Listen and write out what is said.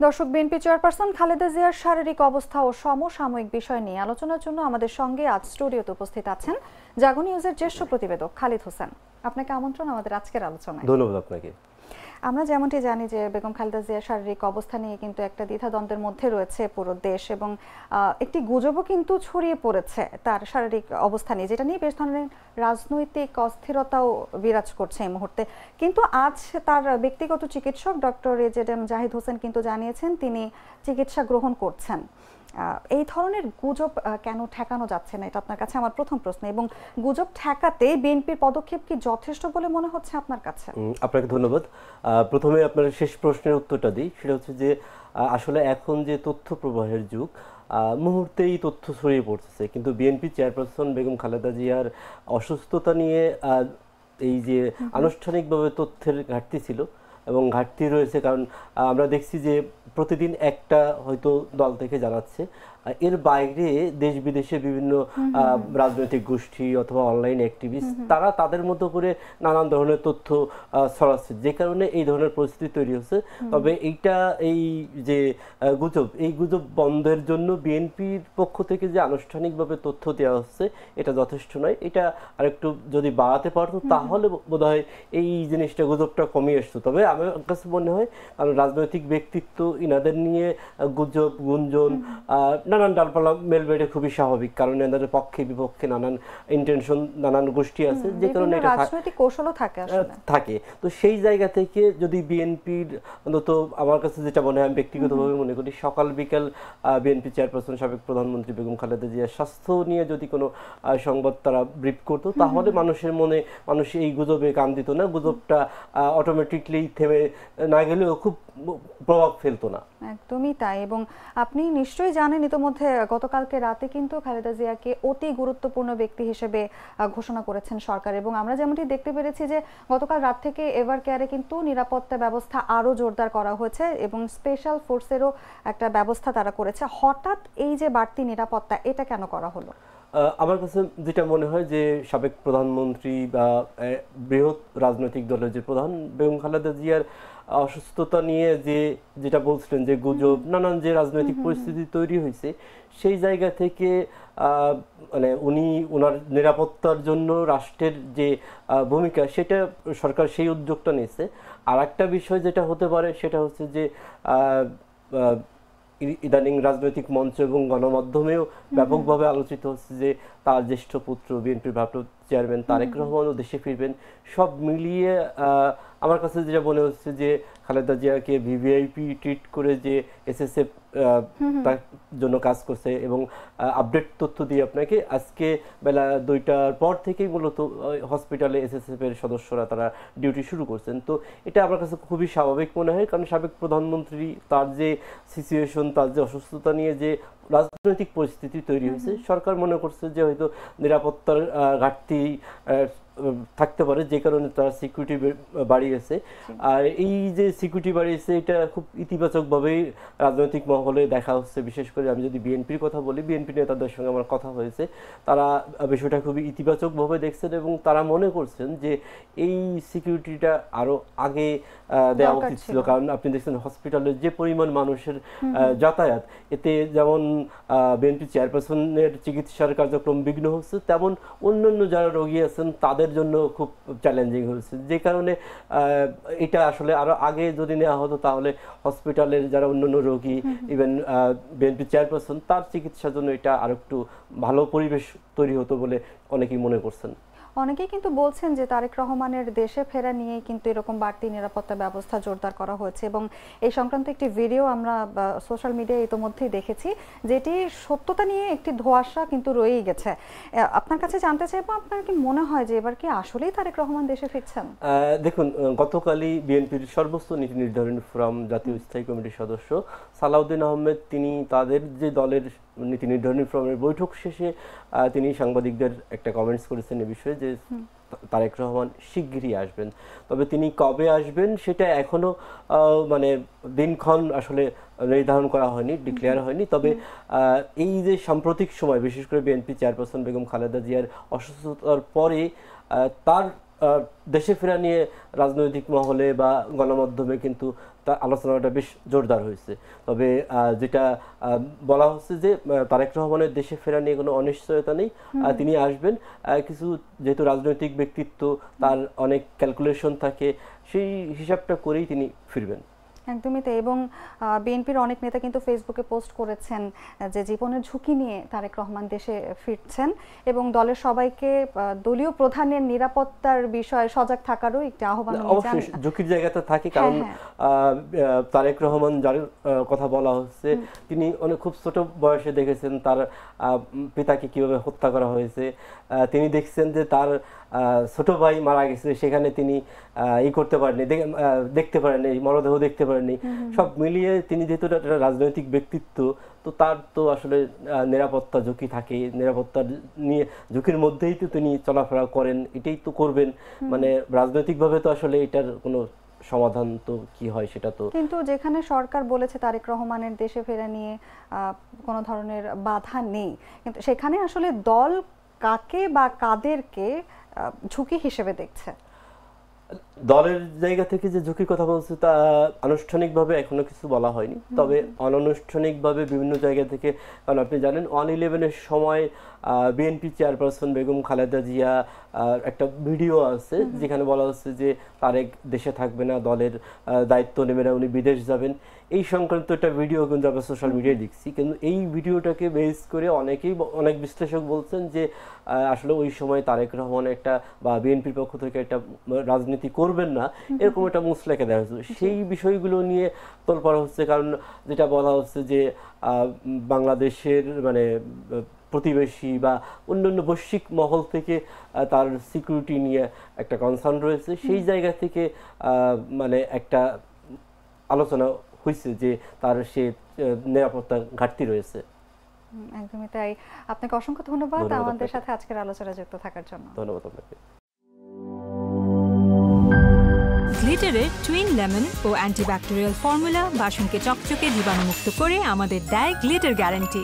দর্শক, BNP chairperson Khaleda জিয়ার শারীরিক অবস্থা ও সমসাময়িক বিষয় নিয়ে আলোচনার জন্য আমাদের সঙ্গে আজ স্টুডিওতে উপস্থিত আছেন জাগো নিউজের জ্যেষ্ঠ প্রতিবেদক খালিদ হোসেন। আপনাকে আমন্ত্রণ আমাদের আজকের আলোচনায়। ধন্যবাদ আপনাকে। আমরা যেমনটি জানি যে বেগম খালেদা জিয়ার শারীরিক অবস্থা নিয়ে কিন্তু একটা দ্বিধাদ্বন্দ্বের মধ্যে রয়েছে পুরো দেশ, এবং একটি গুজবও কিন্তু ছড়িয়ে পড়েছে তার শারীরিক অবস্থা নিয়ে, যেটা নিয়ে বেশ ধরনের রাজনৈতিক অস্থিরতাও বিরাজ করছে এই মুহূর্তে। কিন্তু আজ তার ব্যক্তিগত চিকিৎসক ডক্টর এজেডএম জাহিদ হোসেন কিন্তু জানিয়েছেন তিনি চিকিৎসা গ্রহণ করছেন। এই ধরনের গুজব কেন ঠেকানো যাচ্ছে না, এটা আপনার কাছে আমার প্রথম প্রশ্ন। এবং গুজব ঠেকাতে বিএনপির পদক্ষেপ কি যথেষ্ট বলে মনে হচ্ছে আপনার কাছে? আপনাকে ধন্যবাদ। প্রথমে আপনার শেষ প্রশ্নের উত্তরটা দিই, সেটা হচ্ছে যে আসলে এখন যে তথ্য প্রবাহের যুগ, মুহূর্তেই তথ্য ছড়িয়ে পড়তেছে, কিন্তু বিএনপি চেয়ারপারসন বেগম খালেদা জিয়ার অসুস্থতা নিয়ে এই যে আনুষ্ঠানিকভাবে তথ্যের ঘাটতি ছিল এবং ঘাটতি রয়েছে, কারণ আমরা দেখছি যে প্রতিদিন একটা হয়তো দল থেকে জানাচ্ছে, এর বাইরে দেশ বিদেশে বিভিন্ন রাজনৈতিক গোষ্ঠী অথবা অনলাইন অ্যাক্টিভিস্ট তারা তাদের মতো করে নানান ধরনের তথ্য ছড়াচ্ছে, যে কারণে এই ধরনের পরিস্থিতি তৈরি হচ্ছে। তবে এই যে এই গুজব বন্ধের জন্য বিএনপির পক্ষ থেকে যে আনুষ্ঠানিকভাবে তথ্য দেওয়া হচ্ছে এটা যথেষ্ট নয়। এটা আরেকটু যদি বাড়াতে পারতো তাহলে বোধহয় এই জিনিসটা গুজবটা কমিয়ে আসতো। তবে আমার কাছে মনে হয়, কারণ রাজনৈতিক ব্যক্তিত্ব, ইনাদের নিয়ে গুজব গুঞ্জন নানান ডালপালা মেল বেড়ে খুবই স্বাভাবিক, কারণ এদের পক্ষে বিপক্ষে নানান ইন্টেনশন, নানান গোষ্ঠী আছে, যে কারণে এটা রাজনৈতিক কৌশলও থাকে। তো সেই জায়গা থেকে যদি বিএনপির অন্তত আমার কাছে যেটা মনে হয়, আমি ব্যক্তিগতভাবে মনে করি, সকাল বিকাল বিএনপি চেয়ারপারসন সাবেক প্রধানমন্ত্রী বেগম খালেদা জিয়ার স্বাস্থ্য নিয়ে যদি কোনো সংবাদ তারা ব্রিফ করতো, তাহলে মানুষের মনে মানুষ এই গুজবে কান দিত না, গুজবটা অটোমেটিকলি থেমে না গেলেও খুব প্রভাব ফেলতো না। একদমই তাই। এবং আপনি নিশ্চয়ই জানেন ইতোমধ্যে গতকালকে রাতে কিন্তু খালেদা জিয়াকে অতি গুরুত্বপূর্ণ ব্যক্তি হিসেবে ঘোষণা করেছেন সরকার, এবং আমরা যেমনটি দেখতে পেরেছি যে গতকাল রাত থেকে এভার কেয়ারে কিন্তু নিরাপত্তা ব্যবস্থা আরো জোরদার করা হয়েছে এবং স্পেশাল ফোর্সেরও একটা ব্যবস্থা তারা করেছে। হঠাৎ এই যে বাড়তি নিরাপত্তা, এটা কেন করা হলো? আমার কাছে যেটা মনে হয় যে সাবেক প্রধানমন্ত্রী বা বৃহৎ রাজনৈতিক দলের যে প্রধান বেগম খালেদা জিয়ার অসুস্থতা নিয়ে যেটা বলছিলেন যে গুজব, নানান যে রাজনৈতিক পরিস্থিতি তৈরি হয়েছে, সেই জায়গা থেকে মানে ওনার নিরাপত্তার জন্য রাষ্ট্রের যে ভূমিকা, সেটা সরকার সেই উদ্যোগটা নিয়েছে। আর একটা বিষয় যেটা হতে পারে সেটা হচ্ছে যে ইদানিং রাজনৈতিক মঞ্চ এবং গণমাধ্যমেও ব্যাপকভাবে আলোচিত হচ্ছে যে তার জ্যেষ্ঠ পুত্র বিএনপির ভারপ্রাপ্ত চেয়ারম্যান তারেক রহমানও দেশে ফিরবেন। সব মিলিয়ে আমার কাছে যেটা মনে হচ্ছে যে খালেদা জিয়াকে ভিভিআইপি ট্রিট করে যে এসএসএফ তার জন্য কাজ করছে, এবং আপডেট তথ্য দিয়ে আপনাকে আজকে বেলা 2টার পর থেকেই মূলত হসপিটালে এসএসএফ এর সদস্যরা তারা ডিউটি শুরু করছেন। তো এটা আমার কাছে খুবই স্বাভাবিক মনে হয়, কারণ সাবেক প্রধানমন্ত্রী তার যে সিচুয়েশন, তার যে অসুস্থতা নিয়ে যে রাজনৈতিক পরিস্থিতি তৈরি হয়েছে, সরকার মনে করছে যে হয়তো নিরাপত্তার ঘাটতি থাকতে পারে, যে কারণে তারা সিকিউরিটি বাড়িয়েছে। আর এই যে সিকিউরিটি বাড়িয়েছে, এটা খুব ইতিবাচকভাবেই রাজনৈতিক মহলে দেখা হচ্ছে। বিশেষ করে আমি যদি বিএনপির কথা বলি, বিএনপি নেতাদের সঙ্গে আমার কথা হয়েছে, তারা বিষয়টা খুবই ইতিবাচকভাবে দেখছেন এবং তারা মনে করছেন যে এই সিকিউরিটিটা আরো আগে দেওয়া উচিত ছিল। কারণ আপনি দেখছেন হসপিটালের যে পরিমাণ মানুষের যাতায়াত, এতে যেমন বিএনপি চেয়ারপারসনের চিকিৎসার কার্যক্রম বিঘ্ন হচ্ছে, তেমন অন্যান্য যারা রোগী আছেন তাদের জন্য খুব চ্যালেঞ্জিং হয়েছে, যে কারণে এটা আসলে আরো আগে যদি নেওয়া হতো, তাহলে হসপিটালের যারা অন্যান্য রোগী, ইভেন বিএনপি চেয়ারপারসন, তার চিকিৎসার জন্য এটা আরো একটু ভালো পরিবেশ তৈরি হতো বলে অনেকেই মনে করছেন। অনেকেই কিন্তু বলছেন যে তারেক রহমানের দেশে ফেরা নিয়ে কিন্তু এরকম বাড়তি নিরাপত্তা ব্যবস্থা জোরদার করা হয়েছে, এবং এই সংক্রান্ত একটি ভিডিও আমরা সোশ্যাল মিডিয়ায় ইতোমধ্যেই দেখেছি, যেটি সত্যতা নিয়ে একটি ধোঁয়াশা কিন্তু রয়েই গেছে। আপনার কাছে জানতে চাইবো, আপনার কি মনে হয় যে এবার কি আসলেই তারেক রহমান দেশে ফিরছেন? দেখুন, গতকালই বিএনপির সর্বোচ্চ নীতি নির্ধারণী ফোরাম জাতীয় স্থায়ী কমিটির সদস্য সালাউদ্দিন আহমেদ, তিনি তাদের যে দলের নীতি নির্ধারণী ফোরামের বৈঠক শেষে তিনি সাংবাদিকদের একটা কমেন্টস করেছেন এ বিষয়ে যে তারেক রহমান শিগগিরই আসবেন। তবে তিনি কবে আসবেন সেটা এখনো মানে দিনক্ষণ আসলে নির্ধারণ করা হয়নি, ডিক্লেয়ার হয়নি। তবে এই যে সাম্প্রতিক সময়, বিশেষ করে বিএনপি চেয়ারপারসন বেগম খালেদা জিয়ার অসুস্থতার পরে তার দেশে ফেরা নিয়ে রাজনৈতিক মহলে বা গণমাধ্যমে কিন্তু তার আলোচনাটা বেশ জোরদার হয়েছে। তবে যেটা বলা হচ্ছে যে তারেক রহমানের দেশে ফেরা নিয়ে কোনো অনিশ্চয়তা নেই, তিনি আসবেন। কিছু যেহেতু রাজনৈতিক ব্যক্তিত্ব, তার অনেক ক্যালকুলেশন থাকে, সেই হিসাবটা করেই তিনি ফিরবেন। একদমই তাই। এবং বিএনপির অনেক নেতা কিন্তু ফেসবুকে পোস্ট করেছেন যে জীবনের ঝুঁকি নিয়ে তারেক রহমান দেশে ফিরছেন এবং দলের সবাইকে দলীয় প্রধানের নিরাপত্তার বিষয়ে সজাগ থাকারও একটি আহ্বান। অবশ্যই ঝুঁকির জায়গাতে থাকে, কারণ তারেক রহমান যার কথা বলা হচ্ছে তিনি অনেক খুব ছোট বয়সে দেখেছেন তার পিতাকে কিভাবে হত্যা করা হয়েছে। তিনি দেখছেন যে তার ছোট ভাই মারা গেছে, সেখানে তিনি করতে পারেননি, দেখতে পারেননি, মরদেহ দেখতে পারেননি। সব মিলিয়ে তিনি যেহেতু একটা রাজনৈতিক ব্যক্তিত্ব, তো তার তো আসলে নিরাপত্তা ঝুঁকি থাকে, নিরাপত্তার নিয়ে ঝুঁকির মধ্যেই তো তিনি চলাফেরা করেন, এটাই তো করবেন। মানে রাজনৈতিকভাবে তো আসলে এটার কোনো সমাধান তো কি হয় সেটা তো। কিন্তু যেখানে সরকার বলেছে তারেক রহমানের দেশে ফেরা নিয়ে কোনো ধরনের বাধা নেই, কিন্তু সেখানে আসলে দল কাকে বা কাদেরকে ঝুঁকি হিসেবে দেখছে? দলের জায়গা থেকে যে ঝুঁকির কথা বলছে তা আনুষ্ঠানিকভাবে এখনো কিছু বলা হয়নি, তবে অনানুষ্ঠানিকভাবে বিভিন্ন জায়গা থেকে, কারণ আপনি জানেন 1/11-এর সময় বিএনপি চেয়ারপারসন বেগম খালেদা জিয়া একটা ভিডিও আছে যেখানে বলা হচ্ছে যে তারেক দেশে থাকবে না, দলের দায়িত্ব নেবে না, উনি বিদেশ যাবেন। এই সংক্রান্ত একটা ভিডিও কিন্তু আমরা সোশ্যাল মিডিয়ায় দেখছি, কিন্তু এই ভিডিওটাকে বেস করে অনেক বিশ্লেষক বলছেন যে আসলে ওই সময় তারেক রহমান একটা বা বিএনপির পক্ষ থেকে একটা রাজনীতি করবেন না, এরকম একটা মুসলেখা দেওয়া হচ্ছে। সেই বিষয়গুলো নিয়ে তোলপাড় হচ্ছে, কারণ যেটা বলা হচ্ছে যে বাংলাদেশের মানে প্রতিবেশী বা অন্যান্য বৈশ্বিক মহল থেকে তার সিকিউরিটি নিয়ে একটা কনসার্ন রয়েছে। সেই জায়গা থেকে মানে একটা আলোচনা হয়েছে যে তার সে নিরাপত্তা ঘাটতি রয়েছে। একদমই তাই। আপনাকে অসংখ্য ধন্যবাদ আমাদের সাথে আজকের আলোচনায় যুক্ত থাকার জন্য। ধন্যবাদ আপনাকে। গ্লিটারের টুইন লেমন ও অ্যান্টিব্যাকটেরিয়াল ফর্মুলা বাসনকে চকচকে জীবাণুমুক্ত করে আমাদের দেয় গ্লিটার গ্যারান্টি।